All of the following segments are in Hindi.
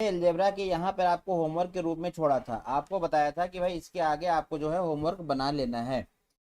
अलजेब्रा के यहाँ पर आपको होमवर्क के रूप में छोड़ा था, आपको बताया था कि भाई इसके आगे आपको जो है होमवर्क बना लेना है।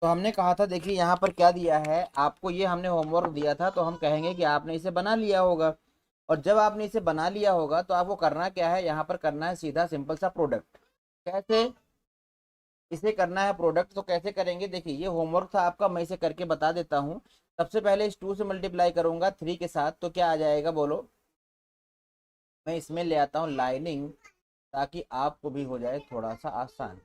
तो हमने कहा था देखिए यहाँ पर क्या दिया है आपको, ये हमने होमवर्क दिया था तो हम कहेंगे कि आपने इसे बना लिया होगा। और जब आपने इसे बना लिया होगा तो आपको करना क्या है, यहाँ पर करना है सीधा सिंपल सा प्रोडक्ट। कैसे इसे करना है प्रोडक्ट, तो कैसे करेंगे देखिए, ये होमवर्क था आपका, मैं इसे करके बता देता हूँ। सबसे पहले इस 2 से मल्टीप्लाई करूंगा 3 के साथ, तो क्या आ जाएगा बोलो। मैं इसमें ले आता हूँ लाइनिंग, ताकि आपको भी हो जाए थोड़ा सा आसान।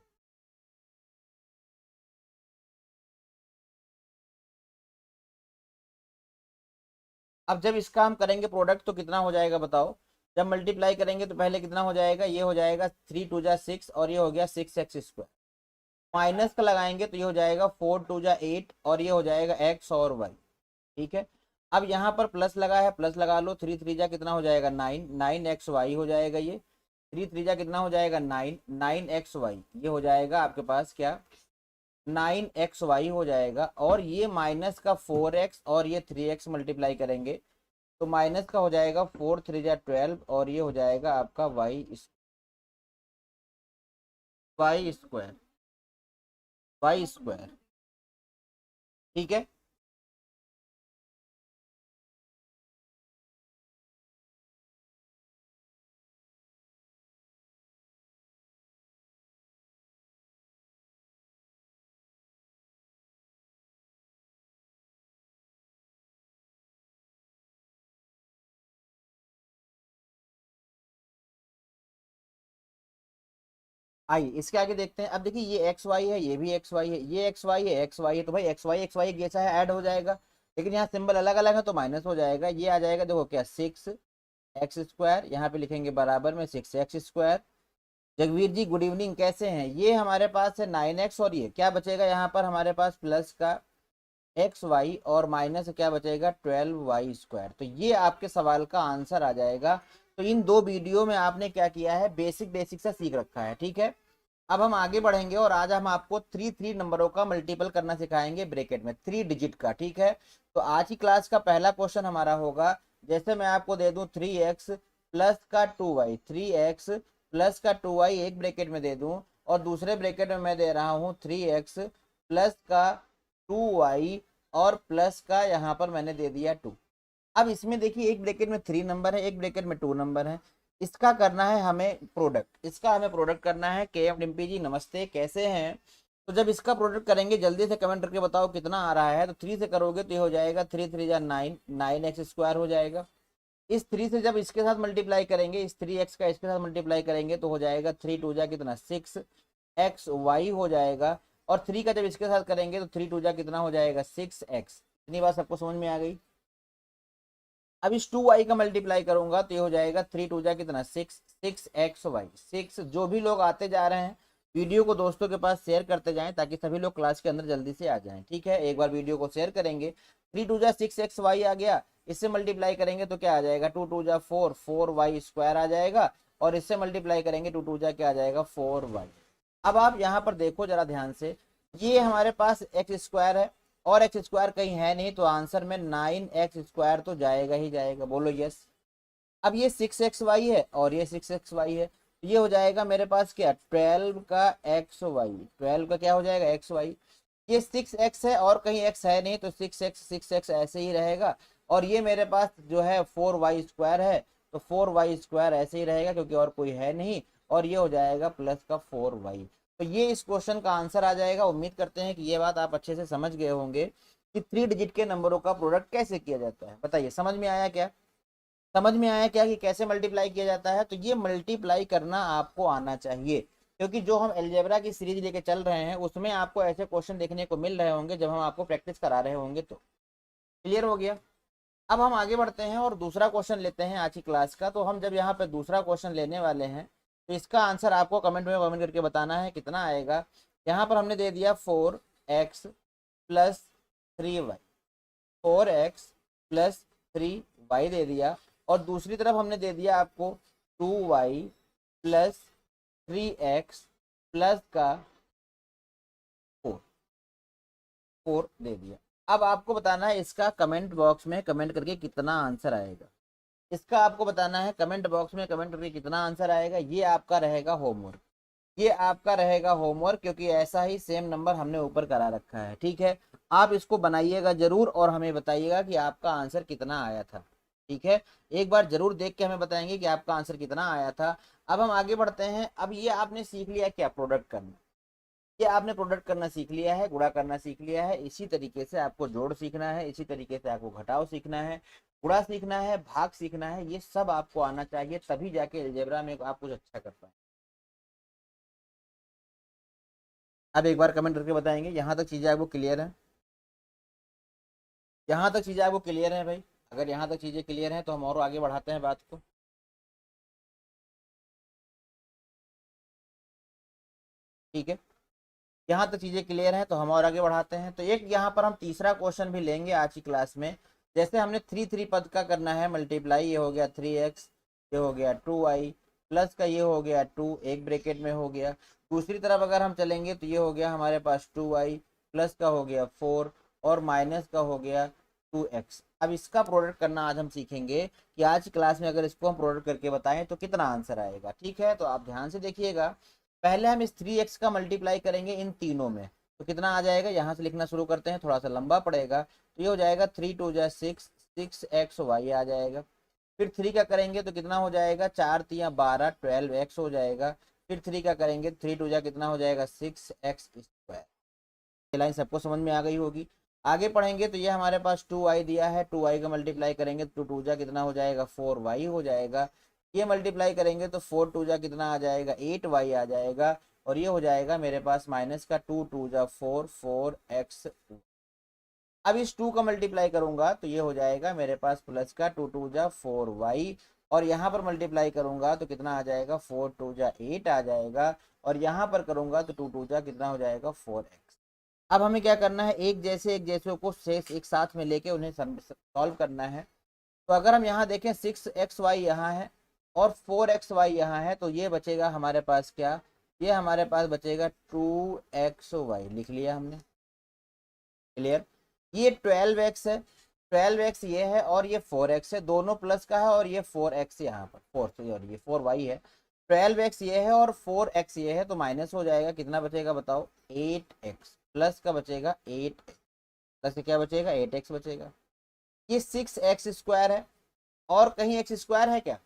अब जब इसका हम करेंगे प्रोडक्ट तो कितना हो जाएगा बताओ। जब मल्टीप्लाई करेंगे तो पहले कितना हो जाएगा, ये हो जाएगा 3 2 जा 6 और ये हो गया 6x²। माइनस का लगाएंगे तो ये हो जाएगा 4 2 जा 8 और ये हो जाएगा x और y। ठीक है। अब यहाँ पर प्लस लगा है, प्लस लगा लो, 3 3 जा कितना हो जाएगा 9, 9xy हो जाएगा ये। 3 3 जा कितना हो जाएगा 9, 9xy ये हो जाएगा आपके पास क्या 9xy हो जाएगा। और ये माइनस का 4x और ये 3x मल्टीप्लाई करेंगे तो माइनस का हो जाएगा 4 3 जा 12 और ये हो जाएगा आपका वाई स्क्वायर, वाई स्क्वायर। ठीक है। आइए इसके आगे देखते हैं। अब देखिए ये एक्स वाई है, ये भी एक्स वाई है, ये एक्स वाई है, एक्स वाई है, तो भाई एक्स वाई एक जैसा है, ऐड हो जाएगा। लेकिन यहाँ सिंबल अलग अलग है तो माइनस हो जाएगा। ये आ जाएगा देखो क्या 6x², यहाँ पे लिखेंगे बराबर में 6x²। जगवीर जी गुड इवनिंग, कैसे हैं। ये हमारे पास है 9x और ये क्या बचेगा यहाँ पर हमारे पास प्लस का एक्स वाई और माइनस क्या बचेगा 12y²। तो ये आपके सवाल का आंसर आ जाएगा। तो इन 2 वीडियो में आपने क्या किया है, बेसिक बेसिक सा सीख रखा है। ठीक है। अब हम आगे बढ़ेंगे और आज हम आपको 3 3 नंबरों का मल्टीपल करना सिखाएंगे ब्रैकेट में 3 डिजिट का। ठीक है। तो आज की क्लास का पहला क्वेश्चन हमारा होगा, जैसे मैं आपको दे दूं 3x प्लस का 2y, 3x प्लस का 2y एक ब्रैकेट में दे दूं और दूसरे ब्रैकेट में मैं दे रहा हूं 3x प्लस का 2y और प्लस का यहाँ पर मैंने दे दिया 2। अब इसमें देखिए एक ब्रैकेट में 3 नंबर है, एक ब्रैकेट में 2 नंबर है। इसका करना है हमें प्रोडक्ट, इसका हमें प्रोडक्ट करना है। के एम डिम्पी जी नमस्ते, कैसे हैं। तो जब इसका प्रोडक्ट करेंगे जल्दी से कमेंट करके बताओ कितना आ रहा है। तो 3 से करोगे तो ये हो जाएगा 3 3 जा 9, 9x² हो जाएगा। इस 3 से जब इसके साथ मल्टीप्लाई करेंगे, इस 3x का इसके साथ मल्टीप्लाई करेंगे तो हो जाएगा 3 2 जा कितना 6xy हो जाएगा। और 3 का जब इसके साथ करेंगे तो 3 2 जा कितना हो जाएगा 6x। इतनी बात सबको समझ में आ गई। अब इस 2y का मल्टीप्लाई करूंगा तो ये हो जाएगा 3 2 जा कितना 6xy। 6 जो भी लोग आते जा रहे हैं वीडियो को दोस्तों के पास शेयर करते जाएं ताकि सभी लोग क्लास के अंदर जल्दी से आ जाएं। ठीक है, एक बार वीडियो को शेयर करेंगे। 3 2 जा 6xy आ गया, इससे मल्टीप्लाई करेंगे तो क्या आ जाएगा 2 2 जा 4, 4y² आ जाएगा। और इससे मल्टीप्लाई करेंगे 2 2 जा क्या आ जाएगा 4y। अब आप यहाँ पर देखो जरा ध्यान से, ये हमारे पास x² है और x² कहीं है नहीं, तो आंसर में 9x² तो जाएगा ही जाएगा, बोलो यस। अब ये 6xy है और ये 6xy है, तो ये हो जाएगा मेरे पास क्या 12 का xy, 12 का क्या हो जाएगा xy। ये 6x है और कहीं x है नहीं, तो 6x ऐसे ही रहेगा। और ये मेरे पास जो है 4y² है, तो 4y² ऐसे ही रहेगा क्योंकि और कोई है नहीं। और ये हो जाएगा प्लस का 4y। तो ये इस क्वेश्चन का आंसर आ जाएगा। उम्मीद करते हैं कि ये बात आप अच्छे से समझ गए होंगे कि 3 डिजिट के नंबरों का प्रोडक्ट कैसे किया जाता है। बताइए समझ में आया क्या, समझ में आया क्या कि कैसे मल्टीप्लाई किया जाता है। तो ये मल्टीप्लाई करना आपको आना चाहिए, क्योंकि जो हम अलजेब्रा की सीरीज लेके चल रहे हैं उसमें आपको ऐसे क्वेश्चन देखने को मिल रहे होंगे जब हम आपको प्रैक्टिस करा रहे होंगे। तो क्लियर हो गया। अब हम आगे बढ़ते हैं और दूसरा क्वेश्चन लेते हैं आज की क्लास का। तो हम जब यहाँ पे दूसरा क्वेश्चन लेने वाले हैं तो इसका आंसर आपको कमेंट करके बताना है कितना आएगा। यहाँ पर हमने दे दिया 4x+3y, 4x+3y दे दिया। और दूसरी तरफ हमने दे दिया आपको 2y+3x प्लस का 4, 4 दे दिया। अब आपको बताना है इसका कमेंट बॉक्स में कमेंट करके कितना आंसर आएगा। इसका आपको बताना है, कमेंट बॉक्स में कमेंट करके कितना आंसर आएगा। ये आपका रहेगा होमवर्क, ये आपका रहेगा होमवर्क, क्योंकि ऐसा ही सेम नंबर हमने ऊपर करा रखा है। ठीक है, आप इसको बनाइएगा जरूर और हमें बताइएगा कि आपका आंसर कितना आया था। ठीक है, एक बार जरूर देख के हमें बताएंगे कि आपका आंसर कितना आया था। अब हम आगे बढ़ते हैं। अब ये आपने सीख लिया क्या, प्रोडक्ट करना। ये आपने प्रोडक्ट करना सीख लिया है, गुणा करना सीख लिया है। इसी तरीके से आपको जोड़ सीखना है, इसी तरीके से आपको घटाव सीखना है, गुणा सीखना है, भाग सीखना है। ये सब आपको आना चाहिए, तभी जाके अलजेब्रा में आप कुछ अच्छा कर पाए। अब एक बार कमेंट करके बताएंगे यहाँ तक चीजें आपको क्लियर है, यहाँ तक चीजें आपको क्लियर है भाई। अगर यहाँ तक चीजें क्लियर हैं तो हम और आगे बढ़ाते हैं बात को। ठीक है, यहाँ तक चीजें क्लियर हैं तो हम और आगे बढ़ाते हैं। तो एक यहाँ पर हम तीसरा क्वेश्चन भी लेंगे आज की क्लास में। जैसे हमने थ्री थ्री पद का करना है मल्टीप्लाई, ये हो गया 3x, ये हो गया 2y, प्लस का ये हो गया 2, एक ब्रेकेट में हो गया। दूसरी तरफ अगर हम चलेंगे तो ये हो गया हमारे पास 2y, प्लस का हो गया 4 और माइनस का हो गया 2x। अब इसका प्रोडक्ट करना आज हम सीखेंगे कि आज की क्लास में अगर इसको हम प्रोडक्ट करके बताएं तो कितना आंसर आएगा। ठीक है, तो आप ध्यान से देखिएगा। पहले हम इस 3x का मल्टीप्लाई करेंगे इन तीनों में, तो कितना आ जाएगा, यहाँ से लिखना शुरू करते हैं, थोड़ा सा लंबा पड़ेगा। तो ये हो जाएगा 3 2 जा 6, 6xy आ जाएगा। फिर 3 का करेंगे तो कितना हो जाएगा, 4 3 12, 12x हो जाएगा। फिर 3 का करेंगे, 3 2 जा कितना हो जाएगा, 6x²। ये लाइन सबको समझ में आ गई होगी। आगे पढ़ेंगे तो ये हमारे पास 2y दिया है, 2y का मल्टीप्लाई करेंगे तो 2 जा कितना हो जाएगा, 4y हो जाएगा। ये मल्टीप्लाई करेंगे तो 4 2 जा कितना आ जाएगा, 8y आ जाएगा। और ये हो जाएगा मेरे पास माइनस का 2 2 जा 4, 4x। अब इस 2 का मल्टीप्लाई करूंगा तो ये हो जाएगा मेरे पास प्लस का 2 2 जा 4y। और यहाँ पर मल्टीप्लाई करूंगा तो कितना आ जाएगा, 4 2 जा 8 आ जाएगा। और यहाँ पर करूंगा तो 2 2 जा कितना हो जाएगा, 4x। अब हमें क्या करना है, एक जैसे को शेष एक साथ में लेके उन्हें सॉल्व करना है। तो अगर हम यहाँ देखें 6xy यहाँ है और 4xy यहाँ है, तो ये बचेगा हमारे पास क्या, ये हमारे पास बचेगा 2xy। लिख लिया हमने, क्लियर। ये 12x है, 12x ये है और ये 4x है, दोनों प्लस का है। और ये 4x यहाँ पर 4 और ये 4y है। 12x ये है और 4x ये है, तो माइनस हो जाएगा, कितना बचेगा बताओ, 8x। प्लस का बचेगा 8x, प्लस का क्या बचेगा, 8x बचेगा। ये 6x² है, और कहीं एक्स स्क्वायर है क्या,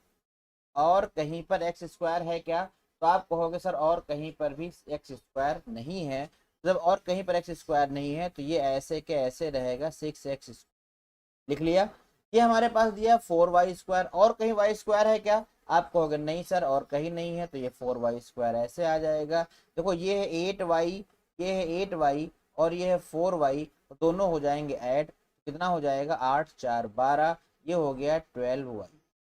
और कहीं पर एक्स स्क्वायर है क्या। तो आप कहोगे सर और कहीं पर भी एक्स स्क्वायर नहीं है। जब और कहीं पर एक्स स्क्वायर नहीं है तो ये ऐसे के ऐसे रहेगा 6x। लिख लिया। ये हमारे पास दिया 4y², और कहीं वाई स्क्वायर है क्या, आप कहोगे नहीं सर और कहीं नहीं है, तो ये 4y² ऐसे आ जाएगा। देखो ये है 8y, ये है 8y और ये है 4y, तो दोनों हो जाएंगे ऐड, कितना हो जाएगा, 8 4 12, ये हो गया 12y।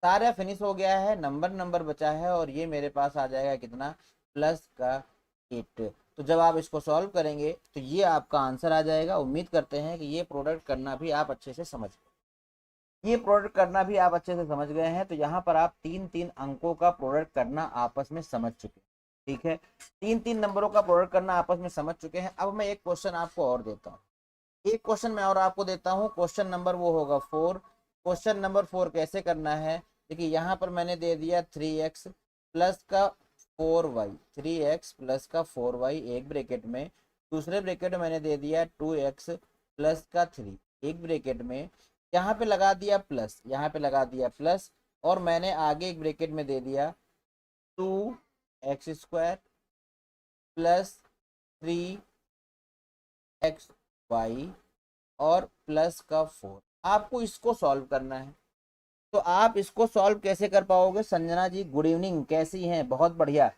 सारा फिनिश हो गया है, नंबर नंबर बचा है, और ये मेरे पास आ जाएगा कितना, प्लस का 8। तो जब आप इसको सॉल्व करेंगे तो ये आपका आंसर आ जाएगा। उम्मीद करते हैं कि ये प्रोडक्ट करना भी आप अच्छे से समझ गए, ये प्रोडक्ट करना भी आप अच्छे से समझ गए हैं। तो यहाँ पर आप 3 3 अंकों का प्रोडक्ट करना आपस में समझ चुके हैं। ठीक है, 3 3 नंबरों का प्रोडक्ट करना आपस में समझ चुके हैं। अब मैं एक क्वेश्चन आपको और देता हूँ, एक क्वेश्चन मैं और आपको देता हूँ। क्वेश्चन नंबर वो होगा 4। क्वेश्चन नंबर 4 कैसे करना है, देखिए यहाँ पर मैंने दे दिया 3x प्लस का 4y, 3x प्लस का 4y एक ब्रेकेट में, दूसरे ब्रेकेट में मैंने दे दिया 2x प्लस का 3 एक ब्रेकेट में। यहाँ पे लगा दिया प्लस, यहाँ पे लगा दिया प्लस, और मैंने आगे एक ब्रेकेट में दे दिया 2x² प्लस 3xy और प्लस का 4। आपको इसको सॉल्व करना है। तो आप इसको सॉल्व कैसे कर पाओगे, संजना जी गुड इवनिंग, कैसी हैं, बहुत बढ़िया,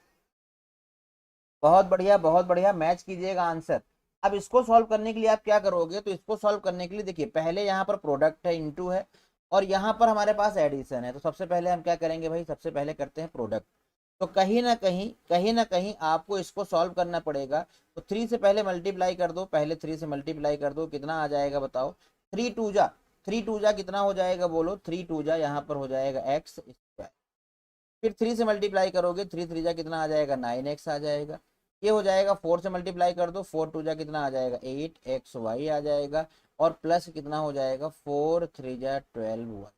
बहुत बढ़िया, बहुत बढ़िया, मैच कीजिएगा आंसर। अब इसको सॉल्व करने के लिए आप क्या करोगे, तो इसको सॉल्व करने के लिए देखिए पहले यहाँ पर प्रोडक्ट है, इनटू है, और यहाँ पर हमारे पास एडिशन है। तो सबसे पहले हम क्या करेंगे भाई, सबसे पहले करते हैं प्रोडक्ट। तो कहीं ना कहीं आपको इसको सॉल्व करना पड़ेगा। तो 3 से पहले मल्टीप्लाई कर दो, पहले 3 से मल्टीप्लाई कर दो, कितना आ जाएगा बताओ, 3 2 जा, 3 2 जा कितना हो जाएगा बोलो, 3 2 जा यहाँ पर हो जाएगा x²। फिर 3 से मल्टीप्लाई करोगे, 3 3 जा कितना आ जाएगा, 9x आ जाएगा। ये हो जाएगा 4 से मल्टीप्लाई कर दो, 4 2 जा कितना आ जाएगा, 8xy आ जाएगा। और प्लस कितना हो जाएगा, 4 3 जा 12y।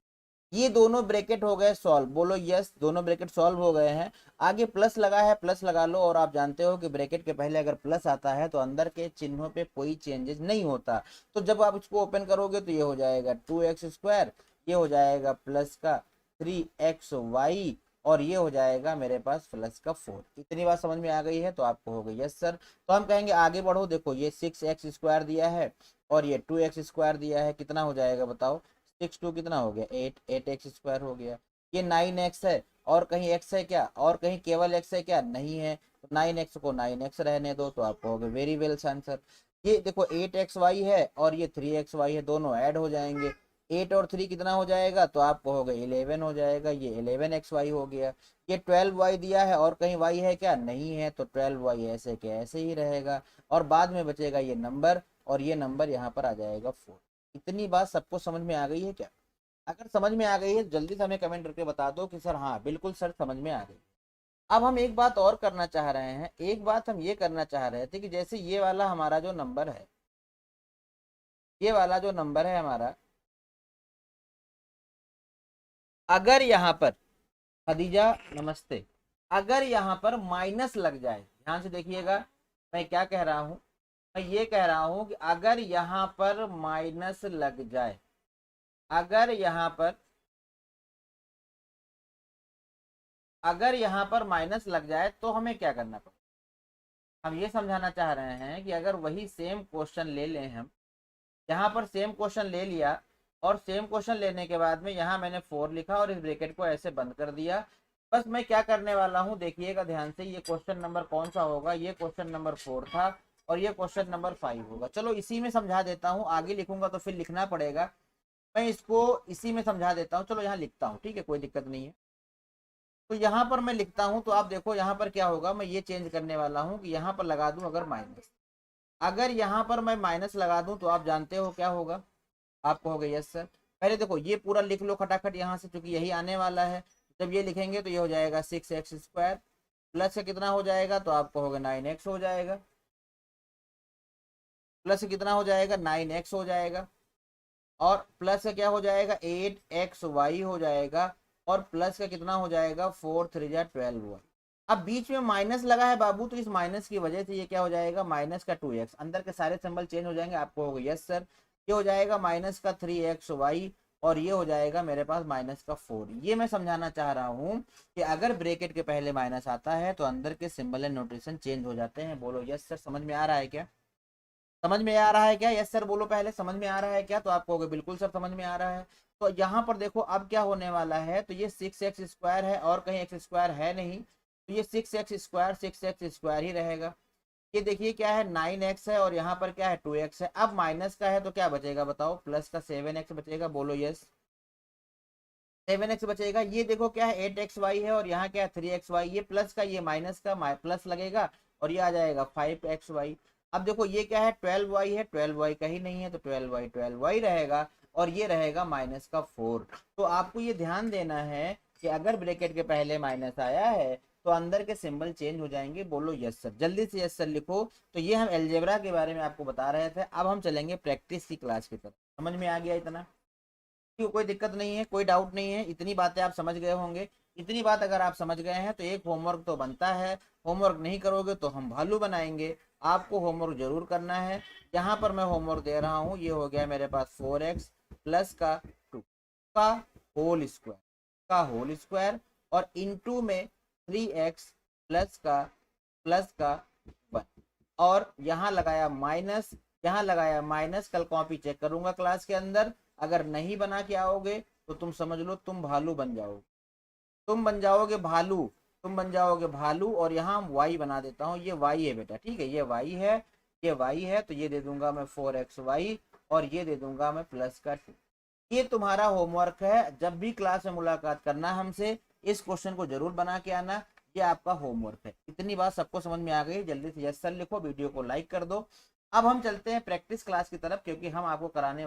ये दोनों ब्रैकेट हो गए सॉल्व, बोलो यस, दोनों ब्रैकेट सॉल्व हो गए हैं। आगे प्लस लगा है, प्लस लगा लो, और आप जानते हो कि ब्रैकेट के पहले अगर प्लस आता है तो अंदर के चिन्हों पे कोई चेंजेस नहीं होता। तो जब आप इसको ओपन करोगे तो ये हो जाएगा 2x², ये हो जाएगा प्लस का 3xy, और ये हो जाएगा मेरे पास प्लस का 4। इतनी बात समझ में आ गई है तो आपको हो गई यस सर। तो हम कहेंगे आगे बढ़ो, देखो ये 6x² दिया है और ये 2x² दिया है, कितना हो जाएगा बताओ? 6 2 कितना हो गया? 8, 8x² हो गया। ये 9x है, और कहीं x है क्या? और कहीं केवल x है क्या? नहीं है। तो 9x को 9x रहने दो, तो आपको हो गया वेरी वेल आंसर। ये देखो 8xy है और ये 3xy है, दोनों ऐड हो जाएंगे। 8 और 3 कितना हो जाएगा? तो आपको हो गया 11 हो जाएगा, ये 11xy हो गया। ये 12y दिया है और कहीं y है क्या? नहीं है, तो 12y ऐसे के ऐसे ही रहेगा, और बाद में बचेगा ये नंबर, और ये नंबर यहाँ पर आ जाएगा 4। इतनी बात सबको समझ में आ गई है क्या? अगर समझ में आ गई है जल्दी से हमें कमेंट करके बता दो कि सर हाँ बिल्कुल सर समझ में आ गई। अब हम एक बात और करना चाह रहे हैं, एक बात हम ये करना चाह रहे थे कि जैसे ये वाला हमारा जो नंबर है, ये वाला जो नंबर है हमारा, अगर यहाँ पर, खदीजा नमस्ते, अगर यहाँ पर माइनस लग जाए, ध्यान से देखिएगा मैं क्या कह रहा हूं, मैं ये कह रहा हूं कि अगर यहाँ पर माइनस लग जाए, अगर यहाँ पर, अगर यहाँ पर माइनस लग जाए तो हमें क्या करना पड़ेगा? हम ये समझाना चाह रहे हैं कि अगर वही सेम क्वेश्चन ले लें हम, यहाँ पर सेम क्वेश्चन ले लिया, और सेम क्वेश्चन लेने के बाद में यहाँ मैंने 4 लिखा और इस ब्रैकेट को ऐसे बंद कर दिया। बस मैं क्या करने वाला हूँ देखिएगा ध्यान से, ये क्वेश्चन नंबर कौन सा होगा? ये क्वेश्चन नंबर 4 था, और ये क्वेश्चन नंबर 5 होगा। चलो इसी में समझा देता हूँ, आगे लिखूंगा तो फिर लिखना पड़ेगा, मैं इसको इसी में समझा देता हूँ। चलो यहाँ लिखता हूँ, ठीक है, कोई दिक्कत नहीं है। तो यहाँ पर मैं लिखता हूँ, तो आप देखो यहाँ पर क्या होगा, मैं ये चेंज करने वाला हूँ कि यहाँ पर लगा दूं अगर माइनस, अगर यहाँ पर मैं माइनस लगा दूं तो आप जानते हो क्या होगा? आप कहोगे यस सर। पहले देखो ये पूरा लिख लो खटाखट यहाँ से, क्योंकि यही आने वाला है। जब ये लिखेंगे तो ये हो जाएगा 6x², प्लस का कितना हो जाएगा? तो आप कहोगे 9x हो जाएगा, प्लस कितना हो जाएगा? 9x हो जाएगा, और प्लस का क्या हो जाएगा? 8xy हो जाएगा, और प्लस का कितना हो जाएगा? 4 3 12y। अब बीच में माइनस लगा है बाबू, तो इस माइनस की वजह से ये क्या हो जाएगा? माइनस का 2x, अंदर के सारे सिंबल चेंज हो जाएंगे। आपको होगा यस सर। ये हो जाएगा माइनस का 3xy, और ये हो जाएगा मेरे पास माइनस का 4। ये मैं समझाना चाह रहा हूँ कि अगर ब्रैकेट के पहले माइनस आता है तो अंदर के सिंबल एंड नोटेशन चेंज हो जाते हैं। बोलो यस सर, समझ में आ रहा है क्या? समझ में आ रहा है क्या? यस सर बोलो पहले, समझ में आ रहा है क्या? तो आप कहोगे बिल्कुल सर समझ में आ रहा है। तो यहाँ पर देखो अब क्या होने वाला है, तो ये 6x² है और कहीं x² है नहीं, तो ये 6x² ही रहेगा। ये देखिए क्या है, 9x है, और यहाँ पर क्या है? 2x है। अब माइनस का है तो क्या बचेगा बताओ? प्लस का 7x बचेगा। बोलो यस, 7x बचेगा। ये देखो क्या है, 8xy है, और यहाँ क्या है? 3xy। ये प्लस का, ये माइनस का, प्लस लगेगा, और ये आ जाएगा 5xy। अब देखो ये क्या है? 12y है, 12y का ही नहीं है, तो 12y रहेगा, और ये रहेगा माइनस का 4। तो आपको ये ध्यान देना है कि अगर ब्रैकेट के पहले माइनस आया है तो अंदर के सिंबल चेंज हो जाएंगे। बोलो यस सर, जल्दी से यस सर लिखो। तो ये हम एलजेब्रा के बारे में आपको बता रहे थे, अब हम चलेंगे प्रैक्टिस की क्लास की तरफ। समझ में आ गया इतना? क्यों, कोई दिक्कत नहीं है, कोई डाउट नहीं है, इतनी बातें आप समझ गए होंगे। इतनी बात अगर आप समझ गए हैं तो एक होमवर्क तो बनता है, होमवर्क नहीं करोगे तो हम भालू बनाएंगे। आपको होमवर्क जरूर करना है। यहाँ पर मैं होमवर्क दे रहा हूँ, ये हो गया मेरे पास 4x प्लस का 2 का होल स्क्वायर और इनटू में 3x प्लस का 1, और यहाँ लगाया माइनस, यहाँ लगाया माइनस। कल कॉपी चेक करूंगा क्लास के अंदर, अगर नहीं बना के आओगे तो तुम समझ लो तुम भालू बन जाओगे, तुम बन जाओगे भालू, तुम बन जाओगे भालू। और यहाँ y बना देता हूँ, ये y है बेटा, ठीक है, ये y है, ये y है, तो ये दे दूंगा मैं 4xy, और ये दे दूंगा मैं प्लस का 2। ये तुम्हारा होमवर्क है, जब भी क्लास में मुलाकात करना हमसे इस क्वेश्चन को जरूर बना के आना। ये आपका होमवर्क है। इतनी बात सबको समझ में आ गई? जल्दी से यस सर लिखो, वीडियो को लाइक कर दो। अब हम चलते हैं प्रैक्टिस क्लास की तरफ, क्योंकि हम आपको कराने